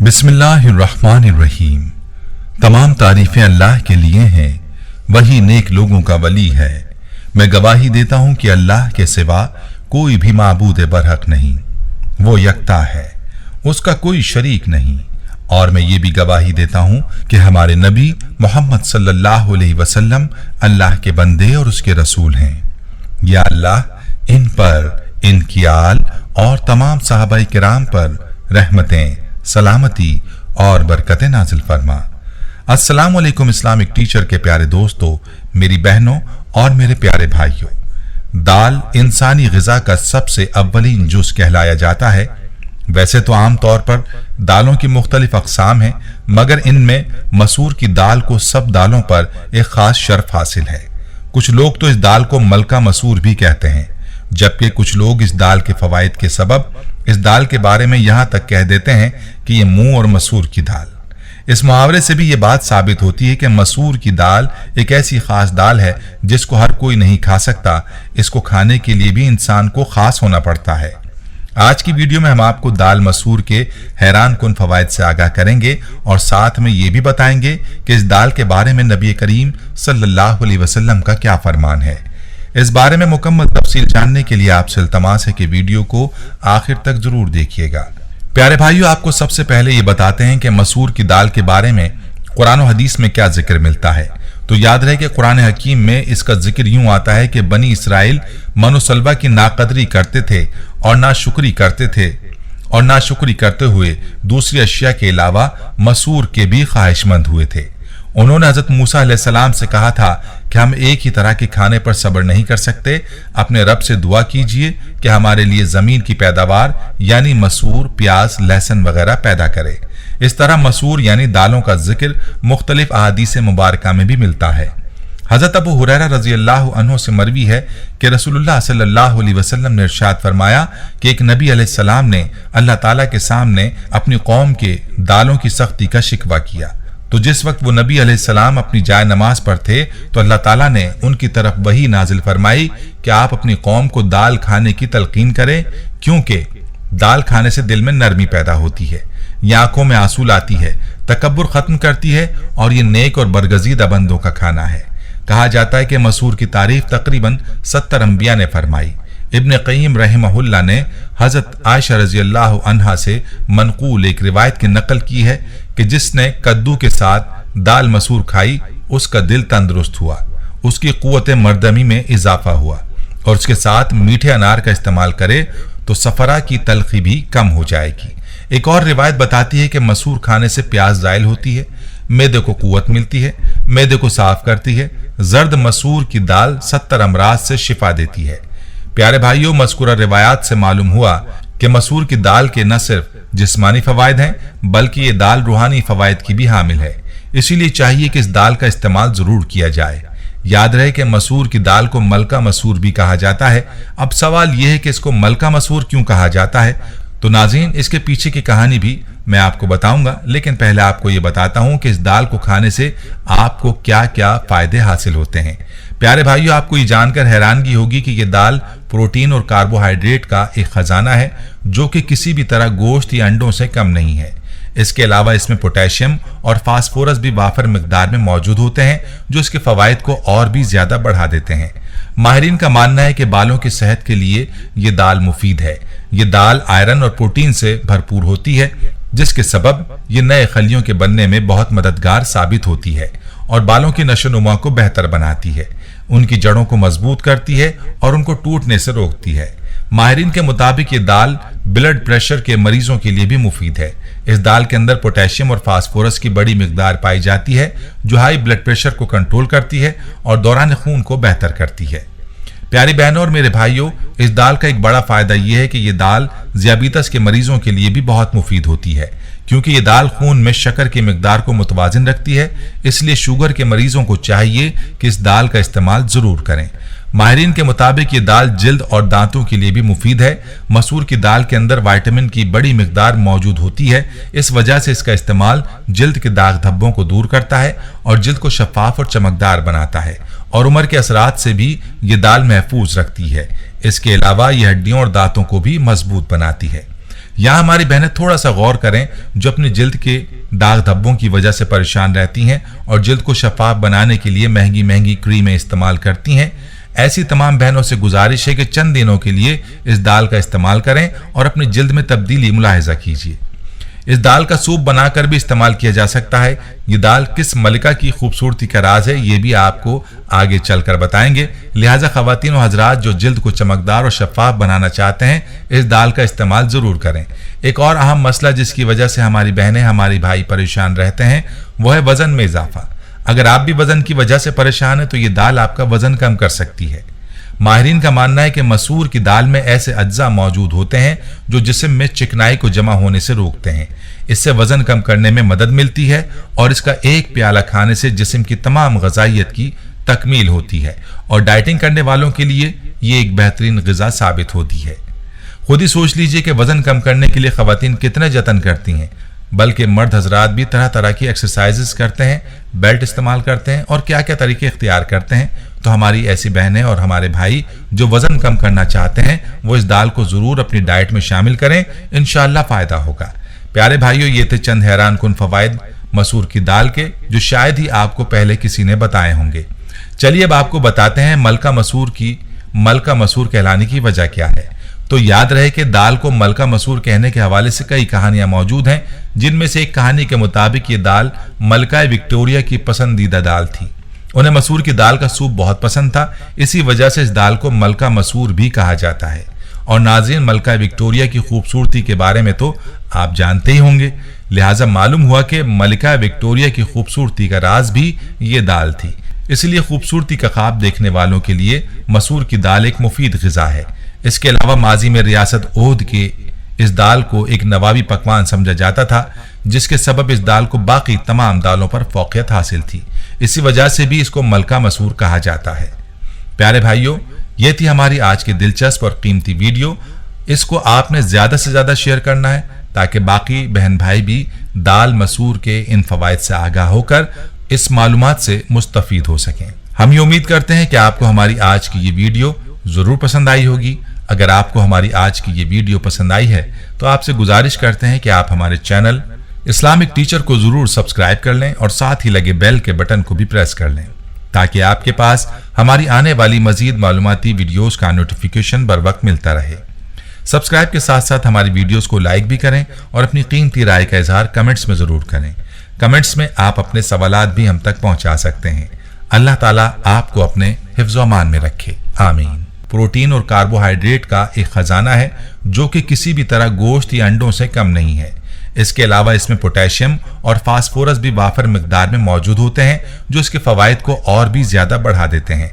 बिस्मिल्लाहिर्रहमानिर्रहीम। तमाम तारीफें अल्लाह के लिए हैं, वही नेक लोगों का वली है। मैं गवाही देता हूं कि अल्लाह के सिवा कोई भी माबूद बरहक नहीं, वो यकता है, उसका कोई शरीक नहीं। और मैं ये भी गवाही देता हूं कि हमारे नबी मोहम्मद सल्लल्लाहु अलैहि वसल्लम अल्लाह के बंदे और उसके रसूल हैं। या अल्लाह इन पर, इनकी आल और तमाम सहाबाए किराम पर रहमतें, सलामती और बरकतें नाजिल फरमा। अस्सलाम वालेकुम इस्लामिक टीचर के प्यारे दोस्तों, मेरी बहनों और मेरे प्यारे भाइयों, दाल इंसानी ग़िज़ा का सबसे अव्वलीन जुज़ कहलाया जाता है। वैसे तो आम तौर पर दालों की मुख्तलिफ अक़साम हैं, मगर इनमें मसूर की दाल को सब दालों पर एक ख़ास शर्फ हासिल है। कुछ लोग तो इस दाल को मलका मसूर भी कहते हैं, जबकि कुछ लोग इस दाल के फ़वाइद के सबब इस दाल के बारे में यहाँ तक कह देते हैं कि ये मुंह और मसूर की दाल। इस मुहावरे से भी ये बात साबित होती है कि मसूर की दाल एक ऐसी खास दाल है जिसको हर कोई नहीं खा सकता। इसको खाने के लिए भी इंसान को खास होना पड़ता है। आज की वीडियो में हम आपको दाल मसूर के हैरान कुन फवायद से आगाह करेंगे और साथ में ये भी बताएंगे कि इस दाल के बारे में नबी करीम सल्लल्लाहु अलैहि वसल्लम का क्या फरमान है। इस बारे में मुकम्मल तफसील जानने के लिए आपसे इल्तमास है कि वीडियो को आखिर तक जरूर देखिएगा। प्यारे भाइयों, आपको सबसे पहले ये बताते हैं कि मसूर की दाल के बारे में कुरान और हदीस में क्या जिक्र मिलता है। तो याद रहे कि कुरान हकीम में इसका जिक्र यूं आता है कि बनी इसराइल मनुसलवा की नाकदरी करते थे और नाशुक्री करते थे, और नाशुक्री करते हुए दूसरी अशिया के अलावा मसूर के भी ख्वाहिशमंद हुए थे। उन्होंने हजरत मूसा अलैहिस्सलाम से कहा था कि हम एक ही तरह के खाने पर सब्र नहीं कर सकते, अपने रब से दुआ कीजिए कि हमारे लिए जमीन की पैदावार यानी मसूर, प्याज, लहसुन वगैरह पैदा करे। इस तरह मसूर यानी दालों का जिक्र मुख्तलिफ अहादीस मुबारका में भी मिलता है। हजरत अबू हुरैरा रज़ी अल्लाह अन्हु से मरवी है कि रसूलुल्लाह सल्लल्लाहु अलैहि वसल्लम ने इरशाद फरमाया कि एक नबी अलैहिस्सलाम ने अल्लाह ताला के सामने अपनी कौम के दालों की सख्ती का शिकवा किया। तो जिस वक्त वो नबी अलैहिस्सलाम अपनी जाय नमाज पर थे तो अल्लाह ताला ने उनकी तरफ वही नाजिल फरमाई कि आप अपनी कौम को दाल खाने की तलकीन करें, क्योंकि दाल खाने से दिल में नरमी पैदा होती है, ये आंखों में आंसू लाती है, तकब्बुर खत्म करती है और ये नेक और बरगजीदा बंदों का खाना है। कहा जाता है कि मसूर की तारीफ तकरीबन 70 अंबिया ने फरमाई। इब्न क़य्यिम रहमहुल्लाह ने हजरत आयशा रज़ी अल्लाह अन्हा से मनकूल एक रिवायत की नकल की है कि जिसने कद्दू के साथ दाल मसूर खाई उसका दिल तंदुरुस्त हुआ, उसकी क़ुव्वत मर्दमी में इजाफा हुआ, और उसके साथ मीठे अनार का इस्तेमाल करे तो सफरा की तलखी भी कम हो जाएगी। एक और रिवायत बताती है कि मसूर खाने से प्यास ज़ाइल होती है, मैदे को क़ुव्वत मिलती है, मैदे को साफ करती है। जर्द मसूर की दाल 70 अमराज से शिफा देती है। प्यारे भाइयों, मज़कूरा रिवायात से मालूम हुआ कि मसूर की दाल के न सिर्फ जिस्मानी फवायद हैं बल्कि ये दाल रूहानी फवायद की भी हामिल है। इसीलिए चाहिए कि इस दाल का इस्तेमाल जरूर किया जाए। याद रहे कि मसूर की दाल को मलका मसूर भी कहा जाता है। अब सवाल यह है कि इसको मलका मसूर क्यों कहा जाता है। तो नाज़रीन, इसके पीछे की कहानी भी मैं आपको बताऊंगा, लेकिन पहले आपको ये बताता हूं कि इस दाल को खाने से आपको क्या क्या फायदे हासिल होते हैं। प्यारे भाइयों, आपको ये जानकर हैरानगी होगी कि ये दाल प्रोटीन और कार्बोहाइड्रेट का एक खजाना है जो कि किसी भी तरह गोश्त या अंडों से कम नहीं है। इसके अलावा इसमें पोटेशियम और फास्फोरस भी वाफर मिकदार में मौजूद होते हैं जो इसके फवायद को और भी ज्यादा बढ़ा देते हैं। माहिरीन का मानना है कि बालों की सेहत के लिए ये दाल मुफीद है। ये दाल आयरन और प्रोटीन से भरपूर होती है, जिसके सबब ये नए खलियों के बनने में बहुत मददगार साबित होती है और बालों की नशोनुमा को बेहतर बनाती है, उनकी जड़ों को मजबूत करती है और उनको टूटने से रोकती है। माहिरीन के मुताबिक ये दाल ब्लड प्रेशर के मरीजों के लिए भी मुफीद है। इस दाल के अंदर पोटेशियम और फास्फोरस की बड़ी मिकदार पाई जाती है जो हाई ब्लड प्रेशर को कंट्रोल करती है और दौरान खून को बेहतर करती है। प्यारी बहनों और मेरे भाइयों, इस दाल का एक बड़ा फायदा यह है कि ये दाल ज़ियाबीतस के मरीजों के लिए भी बहुत मुफीद होती है, क्योंकि ये दाल खून में शक्कर की मिकदार को मुतवाजिन रखती है। इसलिए शुगर के मरीजों को चाहिए कि इस दाल का इस्तेमाल जरूर करें। माहिरीन के मुताबिक ये दाल जिल्द और दांतों के लिए भी मुफीद है। मसूर की दाल के अंदर विटामिन की बड़ी मिकदार मौजूद होती है, इस वजह से इसका इस्तेमाल जिल्द के दाग धब्बों को दूर करता है और जिल्द को शफाफ और चमकदार बनाता है, और उम्र के असरात से भी ये दाल महफूज रखती है। इसके अलावा ये हड्डियों और दांतों को भी मजबूत बनाती है। यहाँ हमारी बहनें थोड़ा सा गौर करें जो अपनी जिल्द के दाग धब्बों की वजह से परेशान रहती हैं और जिल्द को शफाफ बनाने के लिए महंगी महंगी क्रीमें इस्तेमाल करती हैं। ऐसी तमाम बहनों से गुजारिश है कि चंद दिनों के लिए इस दाल का इस्तेमाल करें और अपनी जिल्द में तब्दीली मुलाहिजा कीजिए। इस दाल का सूप बनाकर भी इस्तेमाल किया जा सकता है। ये दाल किस मलिका की खूबसूरती का राज है ये भी आपको आगे चलकर बताएंगे। लिहाजा खवातीन और हजरात जो जिल्द को चमकदार और शफाफ बनाना चाहते हैं इस दाल का इस्तेमाल जरूर करें। एक और अहम मसला जिसकी वजह से हमारी बहनें हमारे भाई परेशान रहते हैं वो है वजन में इजाफा। अगर आप भी वजन की वजह से परेशान है तो ये दाल आपका वजन कम कर सकती है। माहिरीन का मानना है कि मसूर की दाल में ऐसे अज्जा मौजूद होते हैं जो जिस्म में चिकनाई को जमा होने से रोकते हैं। इससे वजन कम करने में मदद मिलती है और इसका एक प्याला खाने से जिस्म की तमाम ग़िज़ाइयत की तकमील होती है और डाइटिंग करने वालों के लिए ये एक बेहतरीन ग़िज़ा साबित होती है। खुद ही सोच लीजिए कि वजन कम करने के लिए ख़वातीन कितने जतन करती हैं, बल्कि मर्द हजरात भी तरह तरह की एक्सरसाइजेस करते हैं, बेल्ट इस्तेमाल करते हैं और क्या क्या तरीके इख्तियार करते हैं। तो हमारी ऐसी बहनें और हमारे भाई जो वजन कम करना चाहते हैं वो इस दाल को जरूर अपनी डाइट में शामिल करें, इंशाअल्लाह फायदा होगा। प्यारे भाइयों, ये थे चंद हैरान कुन फवाइद मसूर की दाल के जो शायद ही आपको पहले किसी ने बताए होंगे। चलिए अब आपको बताते हैं मलका मसूर कहलाने की वजह क्या है। तो याद रहे कि दाल को मलका मसूर कहने के हवाले से कई कहानियां मौजूद हैं, जिनमें से एक कहानी के मुताबिक ये दाल मलका विक्टोरिया की पसंदीदा दाल थी। उन्हें मसूर की दाल का सूप बहुत पसंद था, इसी वजह से इस दाल को मलका मसूर भी कहा जाता है। और नाज़रीन, मलका विक्टोरिया की खूबसूरती के बारे में तो आप जानते ही होंगे, लिहाजा मालूम हुआ कि मलिका विक्टोरिया की खूबसूरती का राज भी ये दाल थी। इसलिए खूबसूरती का ख्वाब देखने वालों के लिए मसूर की दाल एक मुफीद ग़िज़ा है। इसके अलावा माजी में रियासत ओहद के इस दाल को एक नवाबी पकवान समझा जाता था, जिसके सबब इस दाल को बाकी तमाम दालों पर फौकियत हासिल थी। इसी वजह से भी इसको मलका मसूर कहा जाता है। प्यारे भाइयों, ये थी हमारी आज की दिलचस्प और कीमती वीडियो। इसको आपने ज्यादा से ज्यादा शेयर करना है ताकि बाकी बहन भाई भी दाल मसूर के इन फवाइद से आगाह होकर इस मालूमात से मुस्तफीद हो सकें। हम ये उम्मीद करते हैं कि आपको हमारी आज की ये वीडियो जरूर पसंद आई होगी। अगर आपको हमारी आज की ये वीडियो पसंद आई है तो आपसे गुजारिश करते हैं कि आप हमारे चैनल इस्लामिक टीचर को जरूर सब्सक्राइब कर लें और साथ ही लगे बेल के बटन को भी प्रेस कर लें ताकि आपके पास हमारी आने वाली मजीद मालूमाती वीडियोस का नोटिफिकेशन बर वक्त मिलता रहे। सब्सक्राइब के साथ साथ हमारी वीडियोस को लाइक भी करें और अपनी कीमती राय का इजहार कमेंट्स में जरूर करें। कमेंट्स में आप अपने सवालात भी हम तक पहुंचा सकते हैं। अल्लाह ताला आपको अपने हिफ्ज़ व अमान में रखे, आमीन। प्रोटीन और कार्बोहाइड्रेट का एक खजाना है जो कि किसी भी तरह गोश्त या अंडों से कम नहीं है। इसके अलावा इसमें पोटेशियम और फास्फोरस भी वाफर मिकदार में मौजूद होते हैं जो इसके फवाइद को और भी ज्यादा बढ़ा देते हैं।